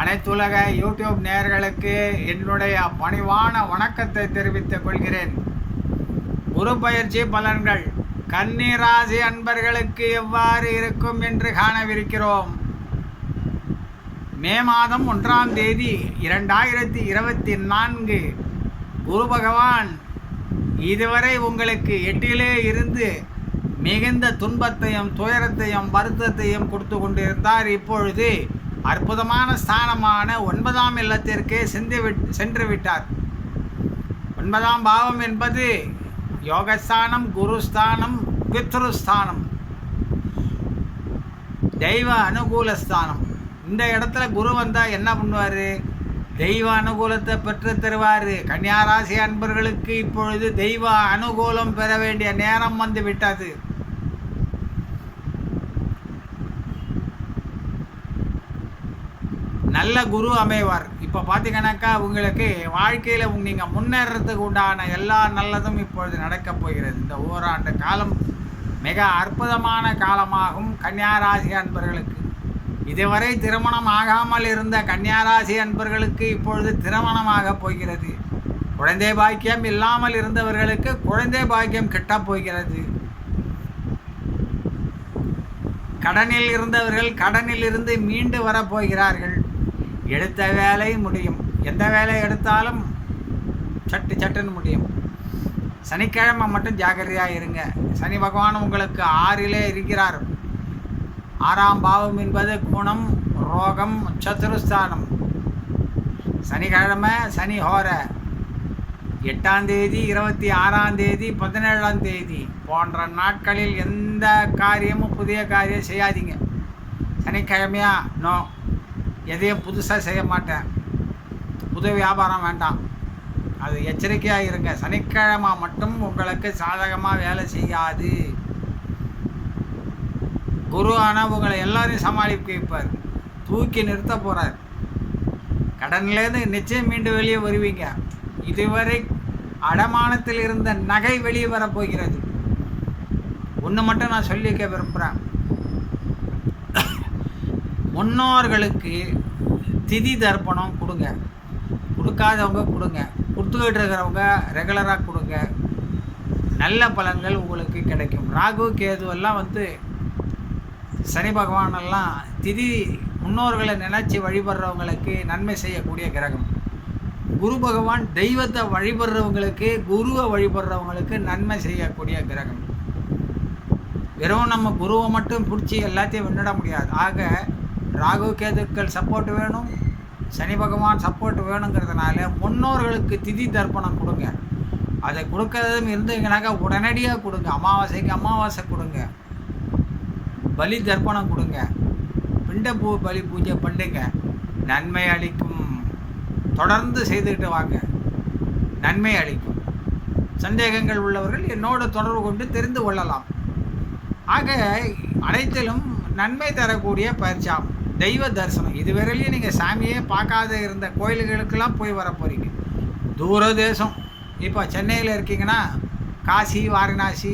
அனைத்துலக யூடியூப் நேயர்களுக்கு என்னுடைய பணிவான வணக்கத்தை தெரிவித்துக் கொள்கிறேன். குரு பயிற்சி பலன்கள் கன்னி ராசி அன்பர்களுக்கு எவ்வாறு இருக்கும் என்று காணவிருக்கிறோம். மே மாதம் 1ஆம் தேதி 2024 குரு பகவான் இதுவரை உங்களுக்கு 8லே இருந்து மிகுந்த துன்பத்தையும் துயரத்தையும் வருத்தத்தையும் கொடுத்து கொண்டிருந்தார். இப்பொழுது அற்புதமான ஸ்தானமான 9ஆம் இல்லத்திற்கே சென்று விட்டார். 9ஆம் பாவம் என்பது யோகஸ்தானம், குருஸ்தானம், பித்ருஸ்தானம், தெய்வ அனுகூலஸ்தானம். இந்த இடத்துல குரு வந்தால் என்ன பண்ணுவார்? தெய்வ அனுகூலத்தை பெற்று தருவார். கன்னியாராசி அன்பர்களுக்கு இப்பொழுது தெய்வ அனுகூலம் பெற வேண்டிய நேரம் வந்து விட்டது. நல்ல குரு அமைவார். இப்போ பார்த்தீங்கன்னாக்கா உங்களுக்கு வாழ்க்கையில் நீங்கள் முன்னேறதுக்கு உண்டான எல்லா நல்லதும் இப்பொழுது நடக்கப் போகிறது. இந்த ஓராண்டு காலம் மிக அற்புதமான காலமாகும் கன்னியாராசி அன்பர்களுக்கு. இதுவரை திருமணம் ஆகாமல் இருந்த கன்னியாராசி அன்பர்களுக்கு இப்பொழுது திருமணமாக போகிறது. குழந்தை பாக்கியம் இல்லாமல் இருந்தவர்களுக்கு குழந்தை பாக்கியம் கிட்டப் போகிறது. கடனில் இருந்தவர்கள் கடனில் இருந்து மீண்டு வரப்போகிறார்கள். எடுத்த வேலை முடியும். எந்த வேலை எடுத்தாலும் சட்டுன்னு முடியும். சனிக்கிழமை மட்டும் ஜாக்கிரதையாக இருங்க. சனி பகவான் உங்களுக்கு 6லே இருக்கிறார். 6ஆம் பாவம் என்பது குணம், ரோகம், சத்துருஸ்தானம். சனிக்கிழமை சனி ஹோர 8ஆம் தேதி, 26ஆம் தேதி, 17ஆம் தேதி போன்ற நாட்களில் எந்த காரியமும் புதிய காரியம் செய்யாதீங்க. சனிக்கிழமையா நோ, எதையும் புதுசாக செய்ய மாட்டேன், புது வியாபாரம் வேண்டாம், அது எச்சரிக்கையாக இருங்க. சனிக்கிழமை மட்டும் உங்களுக்கு சாதகமாக வேலை செய்யாது. குரு ஆனால் உங்களை எல்லாரையும் சமாளிக்க வைப்பார், தூக்கி நிறுத்த போகிறார். கடன்லேருந்து நிச்சயம் மீண்டு வெளியே வருவீங்க. இதுவரை அடமானத்தில் இருந்த நகை வெளியே வரப்போகிறது. ஒன்று மட்டும் நான் சொல்லிக்க விரும்புகிறேன். முன்னோர்களுக்கு திதி தர்ப்பணம் கொடுங்க. கொடுக்காதவங்க கொடுங்க. கொடுத்துக்கிட்டு இருக்கிறவங்க ரெகுலராக கொடுங்க. நல்ல பலன்கள் உங்களுக்கு கிடைக்கும். ராகு கேதுவெல்லாம் சனி பகவானெல்லாம் திதி முன்னோர்களை நினைச்சி வழிபடுறவங்களுக்கு நன்மை செய்யக்கூடிய கிரகம். குரு பகவான் தெய்வத்தை வழிபடுறவங்களுக்கு, குருவை வழிபடுறவங்களுக்கு நன்மை செய்யக்கூடிய கிரகம். வெறும் நம்ம குருவை மட்டும் பிடிச்சி எல்லாத்தையும் விண்ணிட முடியாது. ஆக ராகு கேதுக்கள் சப்போர்ட் வேணும், சனி பகவான் சப்போர்ட் வேணுங்கிறதுனால முன்னோர்களுக்கு திதி தர்ப்பணம் கொடுங்க. அதை கொடுக்கறதும் இருந்தீங்கன்னாக்கா உடனடியாக கொடுங்க. அமாவாசைக்கு அமாவாசை கொடுங்க, பலி தர்ப்பணம் கொடுங்க, பலி பூஜை பண்ணுங்க. நன்மை அளிக்கும். தொடர்ந்து செய்துக்கிட்டு வாங்க, நன்மை அளிக்கும். சந்தேகங்கள் உள்ளவர்கள் என்னோட தொடர்பு கொண்டு தெரிந்து கொள்ளலாம். ஆக அனைத்திலும் நன்மை தரக்கூடிய பயிற்சியாகும் தெய்வ தரிசனம். இதுவரையிலையும் நீங்கள் சாமியே பார்க்காத இருந்த கோயில்களுக்கெல்லாம் போய் வர போகிறீங்க. தூர தேசம். இப்போ சென்னையில் இருக்கீங்கன்னா காசி, வாரணாசி,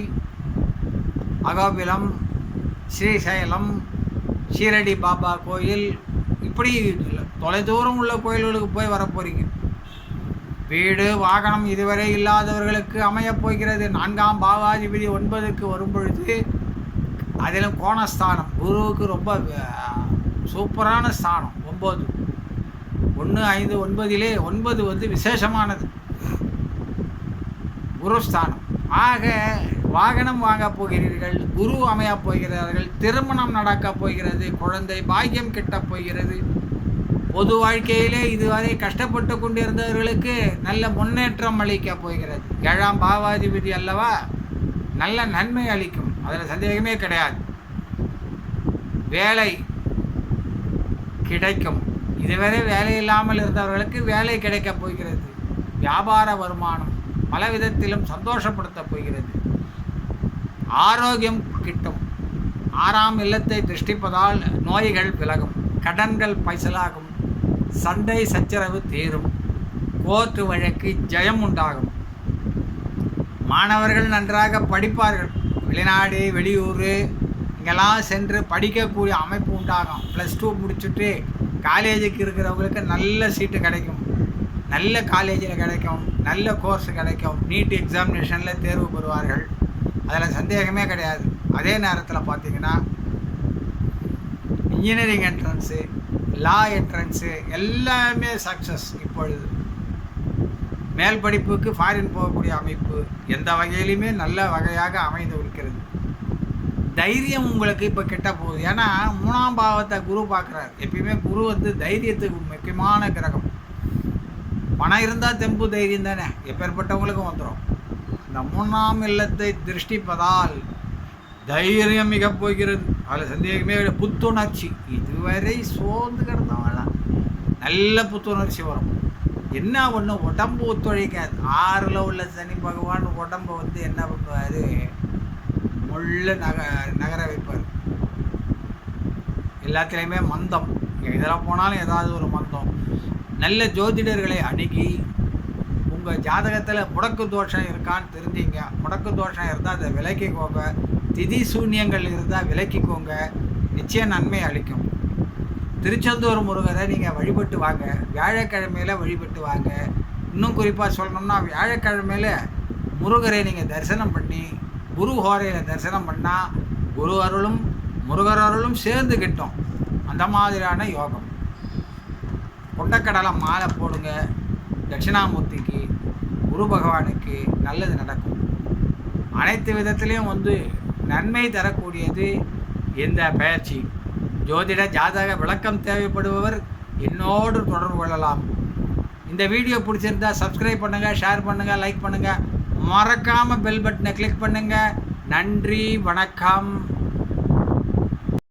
அகோபிலம், ஸ்ரீசைலம், ஷீரடி பாபா கோயில், இப்படி தொலைதூரம் உள்ள கோயில்களுக்கு போய் வர போகிறீங்க. வீடு வாகனம் இதுவரை இல்லாதவர்களுக்கு அமையப் போகிறது. 4ஆம் பாவாதிபதி 9க்கு வரும்பொழுது அதிலும் கோணஸ்தானம் குருவுக்கு ரொம்ப சூப்பரான ஸ்தானம். 9, 1, 5, 9லே 9 விசேஷமானது குருஸ்தானம். ஆக வாகனம் வாங்கப் போகிறீர்கள், குரு அமையப் போகிறார்கள், திருமணம் நடக்கப் போகிறது, குழந்தை பாக்கியம் கிட்டப் போகிறது. பொது வாழ்க்கையிலே இதுவரை கஷ்டப்பட்டு கொண்டிருந்தவர்களுக்கு நல்ல முன்னேற்றம் அளிக்கப் போகிறது. 7ஆம் பாவாதிபதி அல்லவா, நல்ல நன்மை அளிக்கும், அதில் சந்தேகமே கிடையாது. வேலை கிடைக்கும். இதுவரை வேலை இல்லாமல் இருந்தவர்களுக்கு வேலை கிடைக்கப் போகிறது. வியாபார வருமானம் பல விதத்திலும் சந்தோஷப்படுத்த போகிறது. ஆரோக்கியம் கிட்டும். 6ஆம் இல்லத்தை திருஷ்டிப்பதால் நோய்கள் விலகும், கடன்கள் பைசலாகும், சண்டை சச்சரவு தீரும், கோர்ட்டு வழக்கு ஜெயம் உண்டாகும். மாணவர்கள் நன்றாக படிப்பார்கள். வெளிநாடு, வெளியூர் இங்கெல்லாம் சென்று படிக்கக்கூடிய அமைப்பு உண்டாகும். +2 முடிச்சுட்டு காலேஜுக்கு இருக்கிறவங்களுக்கு நல்ல சீட்டு கிடைக்கும், நல்ல காலேஜில் கிடைக்கும், நல்ல கோர்ஸ் கிடைக்கும், நீட் எக்ஸாமினேஷனில் தேர்வு பெறுவார்கள், அதில் சந்தேகமே கிடையாது. அதே நேரத்தில் பார்த்திங்கன்னா இன்ஜினியரிங் என்ட்ரன்ஸு, லா என்ட்ரன்ஸு எல்லாமே சக்ஸஸ். இப்பொழுது மேல் படிப்புக்கு ஃபாரின் போகக்கூடிய அமைப்பு எந்த வகையிலுமே நல்ல வகையாக அமைந்து இருக்கிறது. தைரியம் உங்களுக்கு இப்போ கிட்ட போகுது. ஏன்னா 3ஆம் பாவத்தை குரு பார்க்குறாரு. எப்பயுமே குரு தைரியத்துக்கு முக்கியமான கிரகம். பணம் இருந்தால் தெம்பு தைரியம் தானே எப்பேற்பட்டவங்களுக்கும் வந்துடும். இந்த 3ஆம் இல்லத்தை திருஷ்டிப்பதால் தைரியம் மிக போகிறது. அதில் சந்தேகமே புத்துணர்ச்சி. இதுவரை சோர்ந்து கிடந்தவங்களாம் நல்ல புத்துணர்ச்சி வரும். என்ன ஒன்று, உடம்பு ஒத்துழைக்காது. 6ல் உள்ள சனி பகவான் உடம்பை என்ன பண்ணுவார், முள்ள நகர வைப்பார். எல்லாத்துலேயுமே மந்தம், எதில் போனாலும் ஏதாவது ஒரு மந்தம். நல்ல ஜோதிடர்களை அணுகி உங்கள் ஜாதகத்தில் முடக்கு தோஷம் இருக்கான்னு தெரிஞ்சிங்க. முடக்கு தோஷம் இருந்தால் அதை விலக்கிக்கோங்க. திதி சூன்யங்கள் இருந்தால் விலக்கிக்கோங்க, நிச்சயம் நன்மை அளிக்கும். திருச்செந்தூர் முருகரை நீங்கள் வழிபட்டு வாங்க, வியாழக்கிழமையில் வழிபட்டு வாங்க. இன்னும் குறிப்பாக சொல்லணும்னா வியாழக்கிழமையில் முருகரை நீங்கள் தரிசனம் பண்ணி குரு ஹோரையில் தரிசனம் பண்ணால் குரு அருளும் முருகர் அருளும் சேர்ந்து கிட்டோம். அந்த மாதிரியான யோகம். கொண்டக்கடலை மாலை போடுங்க, தட்சிணாமூர்த்திக்கு, குரு பகவானுக்கு நல்லது நடக்கும். அனைத்து விதத்திலையும் நன்மை தரக்கூடியது இந்த பயிற்சி. ஜோதிட ஜாதக விளக்கம் தேவைப்படுபவர் என்னோடு தொடர்பு கொள்ளலாம். இந்த வீடியோ பிடிச்சிருந்தா சப்ஸ்கிரைப் பண்ணுங்கள், ஷேர் பண்ணுங்கள், லைக் பண்ணுங்கள், மறக்காமல் பெல் பட்டனை கிளிக் பண்ணுங்கள். நன்றி, வணக்கம்.